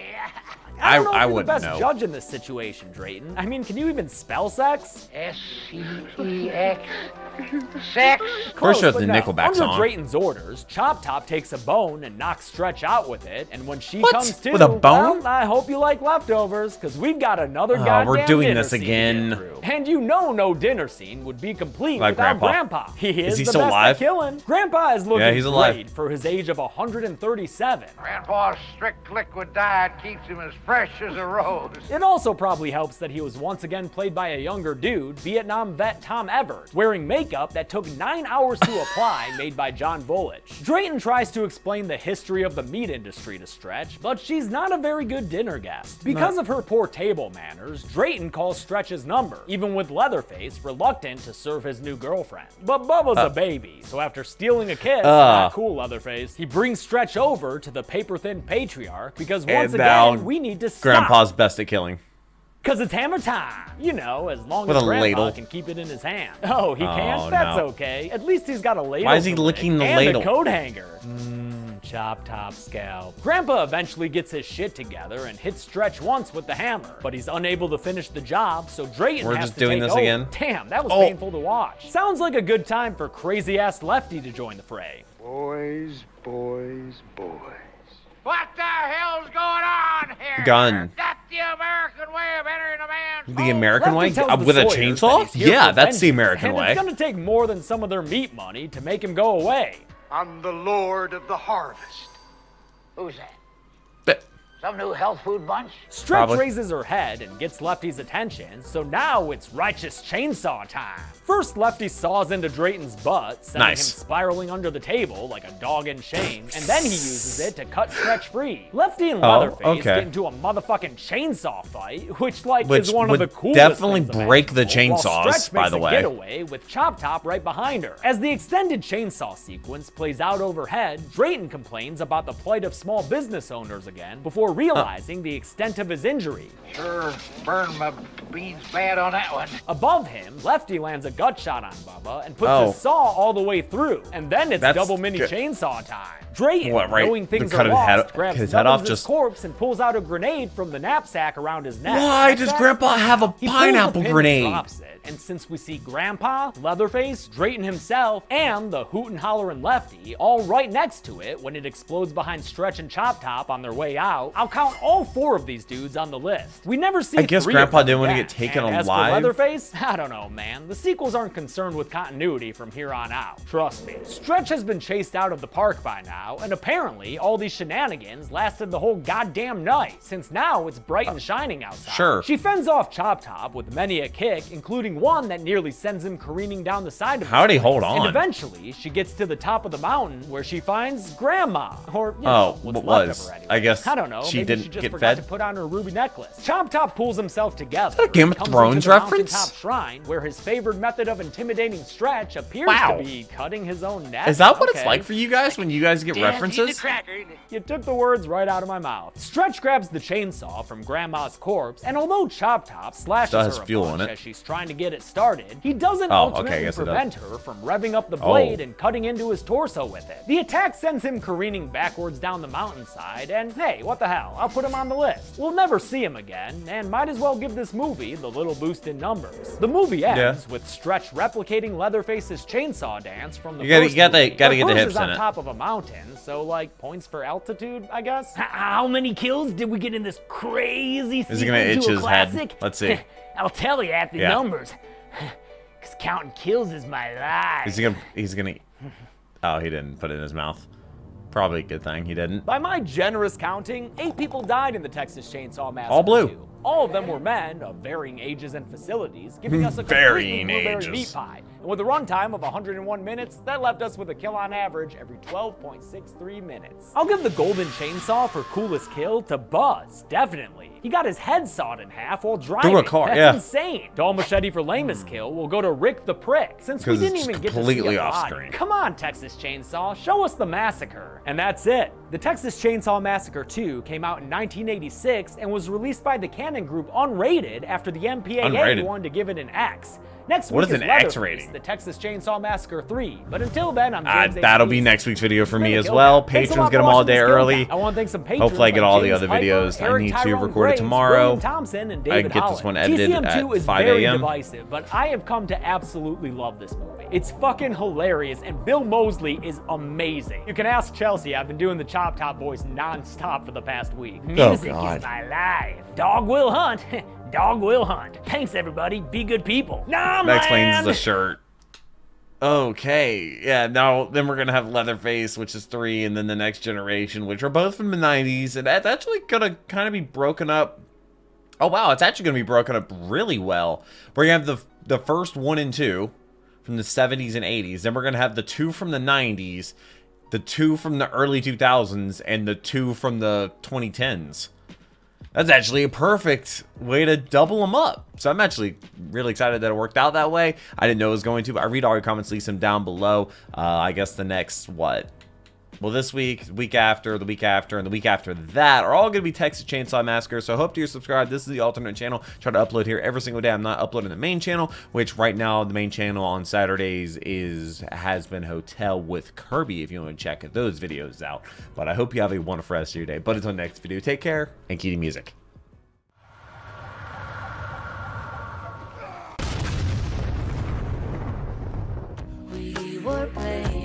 I don't know if you're the wouldn't best know. judge in this situation, Drayton. I mean, can you even spell sex? S-C-E-X. Sex? First, you have but the no. Nickelback Under song. Drayton's orders, Chop Top takes a bone and knocks Stretch out with it, and when she What? comes to, With a bone? well, I hope you like leftovers, because we've got another Oh, goddamn we're doing dinner this scene to again. get through. And you know no dinner scene would be complete Like without Grandpa. He is he the still best alive? at killing. Grandpa is looking Yeah, he's alive. great for his age of 137. Grandpa's strict liquid diet keeps him as fresh as a rose. It also probably helps that he was once again played by a younger dude, Vietnam vet Tom Everett, wearing makeup that took 9 hours to apply, made by John Bullich. Drayton tries to explain the history of the meat industry to Stretch, but she's not a very good dinner guest. Because of her poor table manners, Drayton calls Stretch's number, even with Leatherface reluctant to serve his new girlfriend. But Bubba's a baby, so after stealing a kiss, not cool Leatherface, he brings Stretch over to the paper-thin patriarch because once again, we need to stop. Grandpa's best at killing. Cause it's hammer time, you know, as long With as a Grandpa ladle. can keep it in his hand. Oh, he can't? Oh, That's no. okay. At least he's got a ladle. Why is he to licking lick the and ladle? a coat hanger. Chop Top scalp. Grandpa eventually gets his shit together and hits Stretch once with the hammer, but he's unable to finish the job, so Drayton We're has just to doing take this over. again? Damn, that was painful to watch. Sounds like a good time for crazy-ass Lefty to join the fray. Boys, boys, boys. What the hell's going on here? Gun. That's the American way of entering a man's The home. American way? Lefty tells the With a Sawyers chainsaw? that he's here Yeah, for that's the vengeance, American and way. it's gonna take more than some of their meat money to make him go away. I'm the Lord of the Harvest. Who's that? But- Some new health food bunch? Stretch Probably. raises her head and gets Lefty's attention, so now it's righteous chainsaw time. First, Lefty saws into Drayton's butt, sending Nice. him spiraling under the table like a dog in shame, and then he uses it to cut Stretch free. Lefty and Leatherface okay. get into a motherfucking chainsaw fight, which Which is one of would the coolest definitely things break the imaginable, while chainsaws, Stretch by makes the a way. getaway with Chop Top right behind her. As the extended chainsaw sequence plays out overhead, Drayton complains about the plight of small business owners again before realizing the extent of his injury. Sure burned my beans bad on that one. Above him, Lefty lands a gut shot on Bubba and puts Oh. his saw all the way through. And then it's That's double mini good. chainsaw time. Drayton, What, right? knowing things Cut are his head- lost, grabs his head off, Nubbins' just- corpse and pulls out a grenade from the knapsack around his neck. Why does Catch that? Grandpa have a He pulls the pineapple pin and grenade? drops it. And since we see Grandpa, Leatherface, Drayton himself, and the hoot and hollerin' Lefty all right next to it when it explodes behind Stretch and Chop Top on their way out, I'll count all 4 of these dudes on the list. We never see I guess 3 Grandpa of them didn't want to again. get taken And as for alive. Leatherface, I don't know, man. The sequels aren't concerned with continuity from here on out. Trust me. Stretch has been chased out of the park by now, and apparently all these shenanigans lasted the whole goddamn night, since now it's bright and shining outside. Sure. She fends off Chop Top with many a kick, including one that nearly sends him careening down the side of How'd he his place. hold on? And eventually, she gets to the top of the mountain where she finds Grandma, or you Oh, know, what's what left was? of her anyway. I guess I don't know. she Maybe didn't she just get forgot fed? to put on her ruby necklace. Chop Top pulls himself together. that a Game of comes Thrones into the reference? mountaintop shrine, where his favored method of intimidating Stretch appears Wow. to be cutting his own neck. Is that what it's Okay. like for you guys when you guys get references? You took the words right out of my mouth. Stretch grabs the chainsaw from Grandma's corpse, and although Chop Top slashes Still has her a fuel bunch in it. as she's trying to get it started, he doesn't Oh, okay, I ultimately guess it does. prevent her from revving up the blade Oh. and cutting into his torso with it. The attack sends him careening backwards down the mountainside, and hey, what the hell, I'll put him on the list. We'll never see him again, and might as well give this movie the little boost in numbers. The movie ends with Stretch replicating Leatherface's chainsaw dance from the You gotta- first you gotta- movie, gotta but get the hers hips is on in it. top of a mountain, so like points for altitude, I guess. How many kills did we get in this crazy Is he sequel gonna itch to a his head? classic? Let's see. I'll tell you at the Yeah. numbers. Cause counting kills is my life. He's gonna. Oh, he didn't put it in his mouth. Probably a good thing he didn't. By my generous counting, 8 people died in the Texas Chainsaw Massacre. All blue. 2. All of them were men of varying ages and facilities, giving us a Varying completely blueberry ages. meat pie. And with a runtime of 101 minutes, that left us with a kill on average every 12.63 minutes. I'll give the golden chainsaw for coolest kill to Buzz, definitely. He got his head sawed in half while driving. Through a car, That's yeah. insane. Doll machete for lamest kill will go to Rick the Prick, since we 'Cause didn't it's even get to see completely a off body. screen. Come on, Texas Chainsaw, show us the massacre. And that's it. The Texas Chainsaw Massacre 2 came out in 1986 and was released by the Cannon Group unrated after the MPAA Unrated. wanted to give it an X. Next What week is an Leatherface, X rating? The Texas Chainsaw Massacre 3. But until then, I'm James A. That'll be Peace. next week's video for It's me been as a well. Killcast. Thanks a Patrons lot get for them all watching day this early. Killcast. I want to thank some patrons Hopefully I get like all the James other Piper, videos I Eric need to Tyrone record it Graves, tomorrow. William Thompson, and David I can get this Holland. one edited TCM2 at is 5 very a.m. divisive, but I have come to absolutely love this movie. It's fucking hilarious, and Bill Moseley is amazing. You can ask Chelsea. I've been doing the Chop Top voice non-stop for the past week. Music is my life. Dog will hunt. Dog will hunt. Thanks, everybody. Be good people. Nah, That explains the shirt. Okay, yeah, now then we're gonna have Leatherface, which is 3, and then The Next Generation, which are both from the 90s, and that's actually gonna kind of be broken up. Oh wow, it's actually gonna be broken up really well. We're gonna have the first 1 and 2 from the 70s and 80s, then we're gonna have the 2 from the 90s, the 2 from the early 2000s, and the 2 from the 2010s. That's actually a perfect way to double them up. So I'm actually really excited that it worked out that way. I didn't know it was going to, but I read all your comments, leave them down below. I guess the next, what? Well, this week, the week after, the week after, and the week after that are all going to be Texas Chainsaw Massacre. So I hope you're subscribed. This is the alternate channel. Try to upload here every single day. I'm not uploading the main channel, which right now the main channel on Saturdays has been Hotel with Kirby, if you want to check those videos out. But I hope you have a wonderful rest of your day. But until next video, take care and keep the music. We were playing